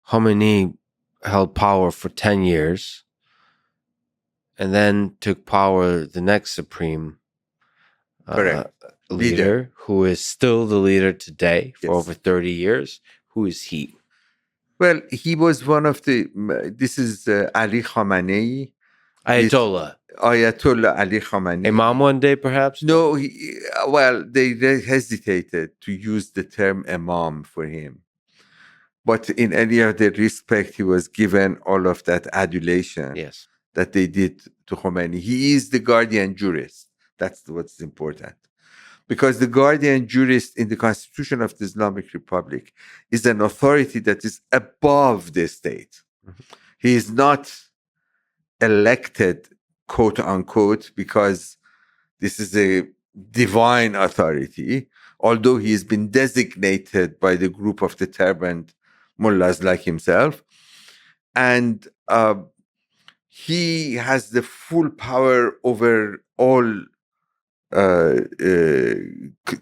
Khamenei held power for 10 years and then took power the next supreme leader, who is still the leader today for over 30 years. Who is he? Well, he was one of the, this is Ali Khamenei. Ayatollah Ali Khamenei. Imam one day, perhaps? No, they hesitated to use the term Imam for him. But in any other respect, he was given all of that adulation that they did to Khomeini. He is the guardian jurist. That's what's important. Because the guardian jurist in the Constitution of the Islamic Republic is an authority that is above the state. Mm-hmm. He is not elected, quote unquote, because this is a divine authority, although he has been designated by the group of the turbaned mullahs like himself. And he has the full power over all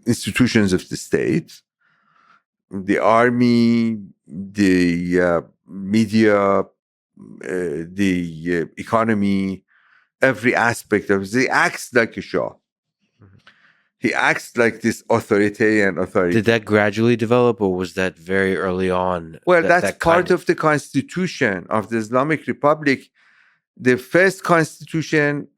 institutions of the state, the army, the media, the economy, every aspect of it. He acts like a shah. Mm-hmm. He acts like this authoritarian authority. Did that gradually develop, or was that very early on? Well, that's part of the Constitution of the Islamic Republic. The first Constitution,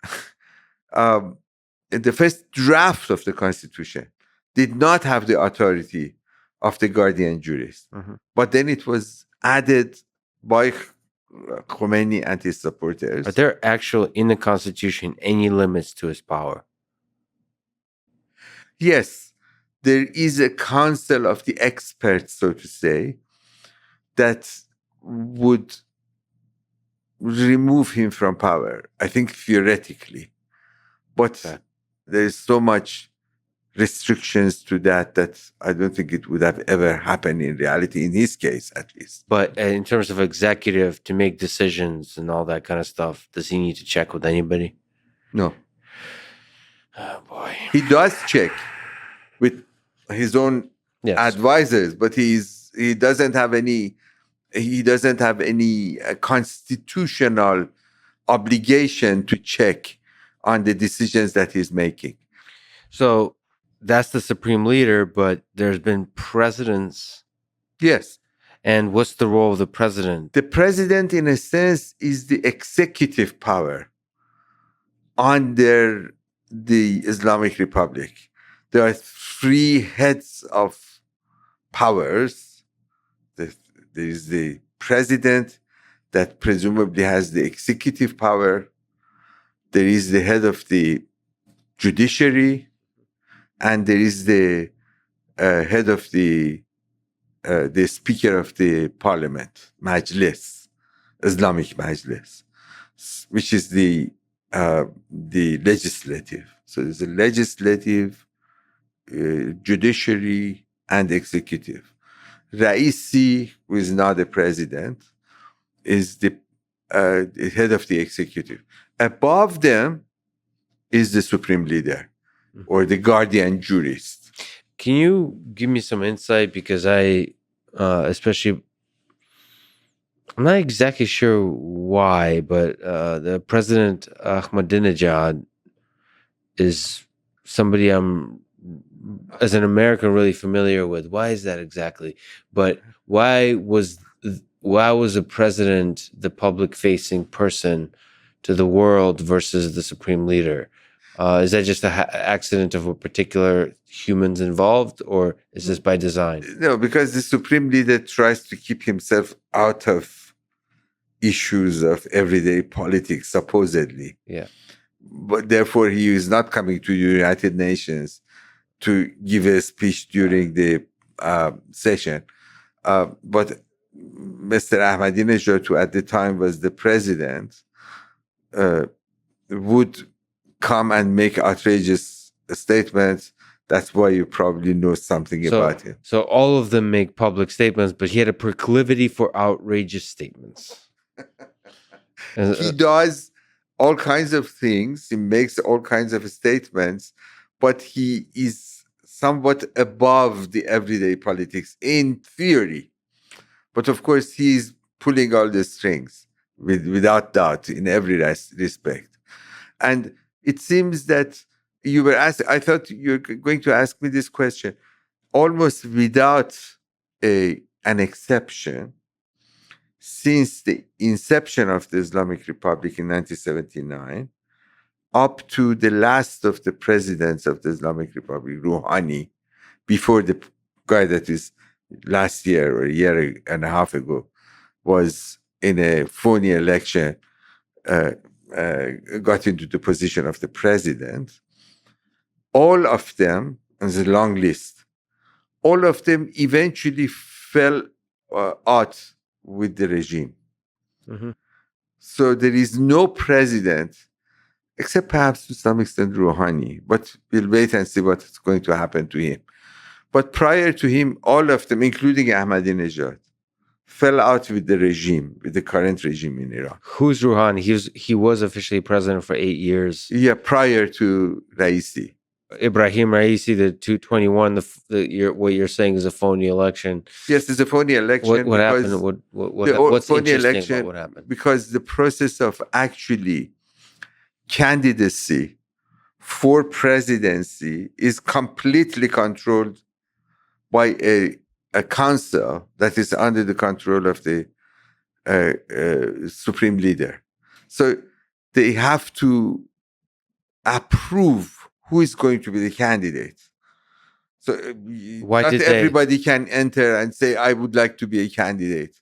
the first draft of the Constitution did not have the authority of the guardian jurist. Mm-hmm. But then it was added by Khomeini and his supporters. Are there actually in the Constitution any limits to his power? Yes, there is a council of the experts, so to say, that would remove him from power, I think theoretically. But there's so much restrictions to that I don't think it would have ever happened in reality, in his case at least. But in terms of executive, to make decisions and all that kind of stuff, does he need to check with anybody? No. Oh boy. He does check with his own advisors, but he doesn't have any constitutional obligation to check on the decisions that he's making. So that's the supreme leader, but there's been presidents. Yes. And what's the role of the president? The president, in a sense, is the executive power under the Islamic Republic. There are three heads of powers. There is the president that presumably has the executive power. There is the head of the judiciary, and there is the head of the speaker of the parliament, Majlis, Islamic Majlis, which is the legislative. So there's a legislative, judiciary, and executive. Raisi, who is now the president, is the head of the executive. Above them is the supreme leader, or the guardian jurist. Can you give me some insight? Because I'm not exactly sure why, but the President Ahmadinejad is somebody I'm, as an American, really familiar with. Why is that exactly? But why was a president the public-facing person to the world versus the supreme leader? Is that just an accident of a particular humans involved, or is this by design? No, because the supreme leader tries to keep himself out of issues of everyday politics, supposedly. Yeah. But therefore, he is not coming to the United Nations to give a speech during the session. But Mr. Ahmadinejad, who at the time was the president, would come and make outrageous statements. That's why you probably know something about him. So all of them make public statements, but he had a proclivity for outrageous statements. He does all kinds of things. He makes all kinds of statements, but he is somewhat above the everyday politics in theory. But of course, he's pulling all the strings without doubt in every respect. And it seems that you were asked, I thought you were going to ask me this question, almost without an exception, since the inception of the Islamic Republic in 1979, up to the last of the presidents of the Islamic Republic, Rouhani, before the guy that is last year or a year and a half ago was in a phony election, got into the position of the president, all of them, and there's a long list, all of them eventually fell out with the regime. Mm-hmm. So there is no president, except perhaps to some extent Rouhani, but we'll wait and see what's going to happen to him. But prior to him, all of them, including Ahmadinejad, fell out with the regime, with the current regime in Iran. Who's Rouhani? He was officially president for 8 years. Yeah, prior to Raisi. Ibrahim Raisi, the 221, what you're saying is a phony election. Yes, it's a phony election. What happened? What's phony interesting election about what happened? Because the process of actually candidacy for presidency is completely controlled by a council that is under the control of the supreme leader. So they have to approve who is going to be the candidate. So not everybody can enter and say, I would like to be a candidate.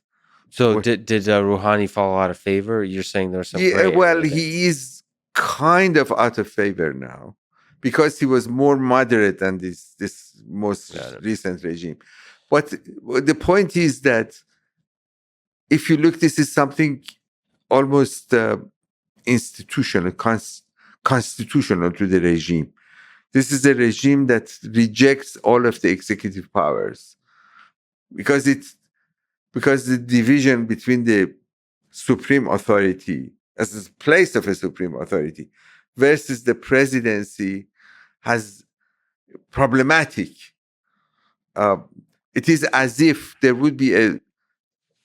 So did Rouhani fall out of favor? You're saying there's some... well, he is kind of out of favor now because he was more moderate than this most recent regime. But the point is that if you look, this is something almost institutional, constitutional to the regime. This is a regime that rejects all of the executive powers because the division between the supreme authority as the place of a supreme authority versus the presidency has problematic. It is as if there would be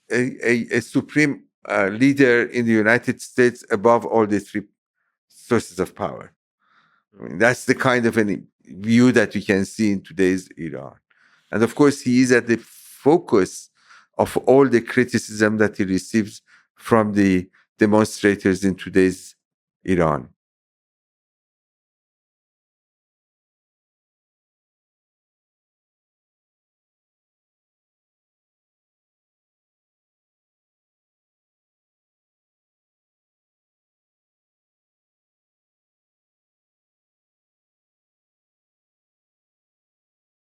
a supreme leader in the United States above all the three sources of power. I mean, that's the kind of a view that you can see in today's Iran. And of course, he is at the focus of all the criticism that he receives from the demonstrators in today's Iran.